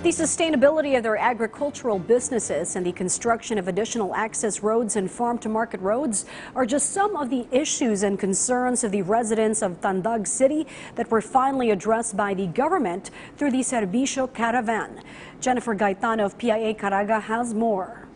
The sustainability of their agricultural businesses and the construction of additional access roads and farm-to-market roads are just some of the issues and concerns of the residents of Tandag City that were finally addressed by the government through the Serbisyo Caravan. Jennifer Gaetano of PIA Caraga has more.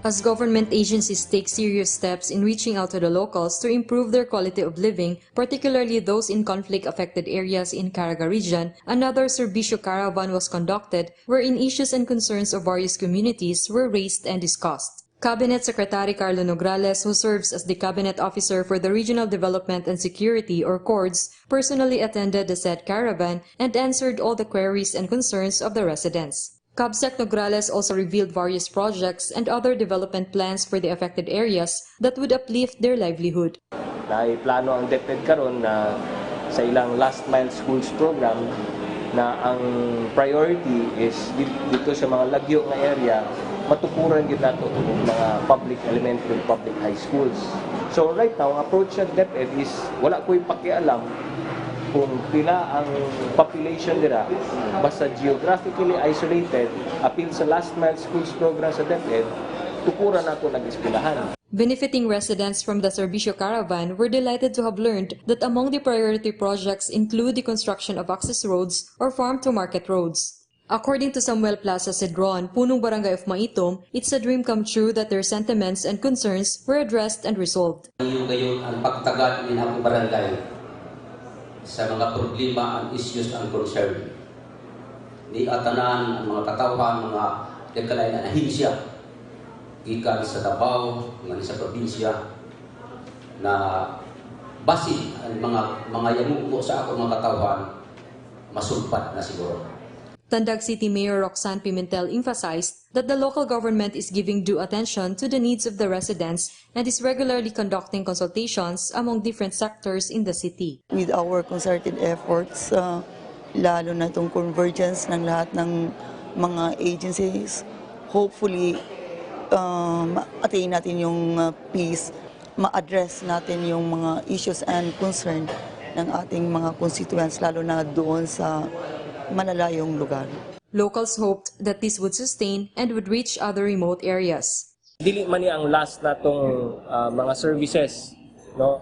As government agencies take serious steps in reaching out to the locals to improve their quality of living, particularly those in conflict-affected areas in Caraga region, another Serbisyo Caravan was conducted wherein issues and concerns of various communities were raised and discussed. Cabinet Secretary Carlo Nograles, who serves as the Cabinet Officer for the Regional Development and Security or CORDS, personally attended the said caravan and answered all the queries and concerns of the residents. Cabsec Nograles also revealed various projects and other development plans for the affected areas that would uplift their livelihood. Plano ang DepEd karon na sa ilang last mile schools program na ang priority is dito sa mga lagyo nga area matukuran gid nato ang mga public elementary, public high schools. So right now, ang approach sa DepEd is wala ko'y pakialam kung pila ang population dira, basta geographically isolated, appeal sa last mile schools program sa DepEd, tukuran nato nag-eskwelahan. Benefiting residents from the Serbisyo Caravan were delighted to have learned that among the priority projects include the construction of access roads or farm-to-market roads. According to Samuel Plaza Cedron, punong barangay of Maitom, it's a dream come true that their sentiments and concerns were addressed and resolved. Ngayon ang pagtagad ng akong barangay sa mga problema, ang issues, ang concern. Di atanan ang mga katawhan, mga dekalain na ahinsya, gikan sa Davao, nga sa probinsya, na basin ang mga yamuko sa akong mga katawhan, masulpat na siguro. Tandag City Mayor Roxanne Pimentel emphasized that the local government is giving due attention to the needs of the residents and is regularly conducting consultations among different sectors in the city. With our concerted efforts, lalo na itong convergence ng lahat ng mga agencies, hopefully ma-attain natin yung peace, ma-address natin yung mga issues and concern ng ating mga constituents, lalo na doon sa malalayong lugar. Locals hoped that this would sustain and would reach other remote areas. Dili man ni ang last natong mga services, no?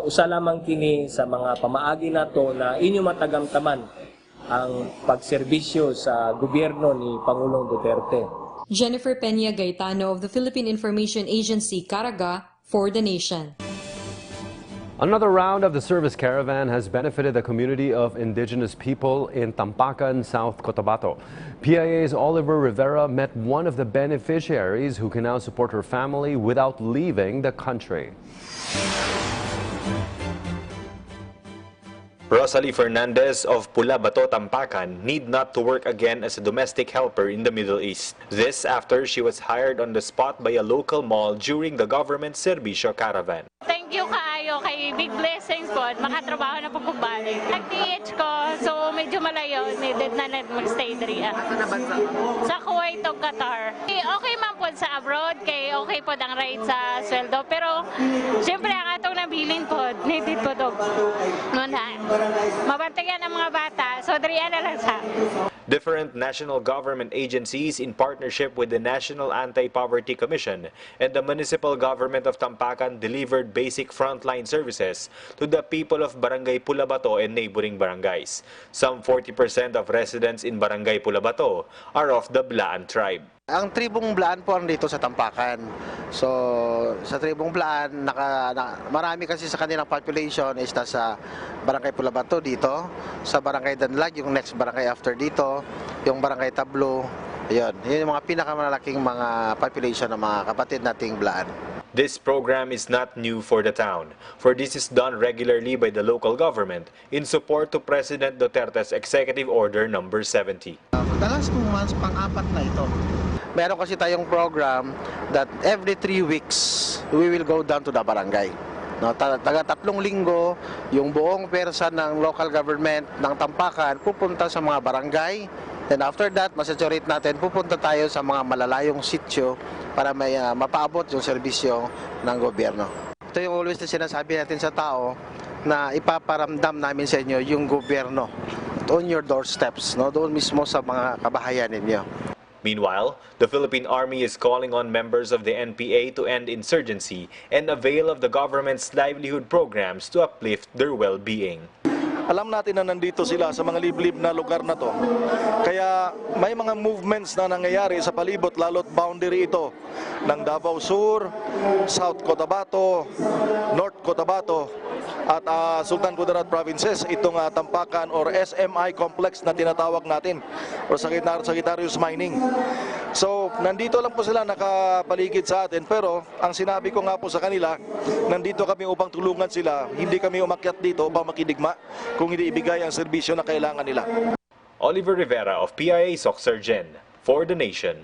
Usa lamang kini sa mga pamaagi nato na inyo matagamtaman ang pagserbisyo sa gobyerno ni Pangulong Duterte. Jennifer Peña Gaetano of the Philippine Information Agency Caraga for the Nation. Another round of the service caravan has benefited the community of indigenous people in Tampacan, South Cotabato. PIA's Oliver Rivera met one of the beneficiaries who can now support her family without leaving the country. Rosalie Fernandez of Pulabato, Tampacan need not to work again as a domestic helper in the Middle East. This after she was hired on the spot by a local mall during the government Serbisyo Caravan. Thank you kaayo kay big blessings po. Makatrabaho na po pagbalik. Nag-TH ko, so medyo malayo. Needed na mag-stay diri. Sa Kuwait o Qatar. Okay man po sa abroad, kay okay po ang rate sa sweldo. Pero siyempre ang atong nabilin po, needed po to. Mabantayan ang mga bata, so diriyan na lang sa. Different national government agencies in partnership with the National Anti-Poverty Commission and the municipal government of Tampacan delivered basic frontline services to the people of Barangay Pulabato and neighboring barangays. Some 40% of residents in Barangay Pulabato are of the Blaan tribe. Ang tribong Blaan po dito sa Tampacan. So, sa tribong Blaan, marami kasi sa kanilang population is sa Barangay Pulabato dito, sa Barangay Danlag, yung next barangay after dito, yung Barangay Tablo, yun yung mga pinakamalaking mga population ng mga kapatid nating Blaan. This program is not new for the town, for this is done regularly by the local government in support to President Duterte's Executive Order No. 70. The last 2 months, pang-apat na ito. Meron kasi tayong program that every 3 weeks, we will go down to the barangay. No, taga 3 linggo, yung buong persa ng local government ng Tampacan pupunta sa mga barangay. Then after that, masaturate natin, pupunta tayo sa mga malalayong sityo para may mapaabot yung serbisyo ng gobyerno. Ito yung always na sinasabi natin sa tao na ipaparamdam namin sa inyo yung gobyerno on your doorsteps, no? Doon mismo sa mga kabahayan ninyo. Meanwhile, the Philippine Army is calling on members of the NPA to end insurgency and avail of the government's livelihood programs to uplift their well-being. Alam natin na nandito sila sa mga liblib na lugar na to. Kaya may mga movements na nangyayari sa palibot, lalo't boundary ito ng Davao Sur, South Cotabato, North Cotabato at Sultan Kudarat provinces, itong Tampakan or SMI complex na tinatawag natin or Sagittarius Mining. So, nandito lang po sila nakapaligid sa atin, pero ang sinabi ko nga po sa kanila, nandito kami upang tulungan sila, hindi kami umakyat dito upang makidigma kung hindi ibigay ang serbisyo na kailangan nila. Oliver Rivera of PIA Surgeon for the Nation.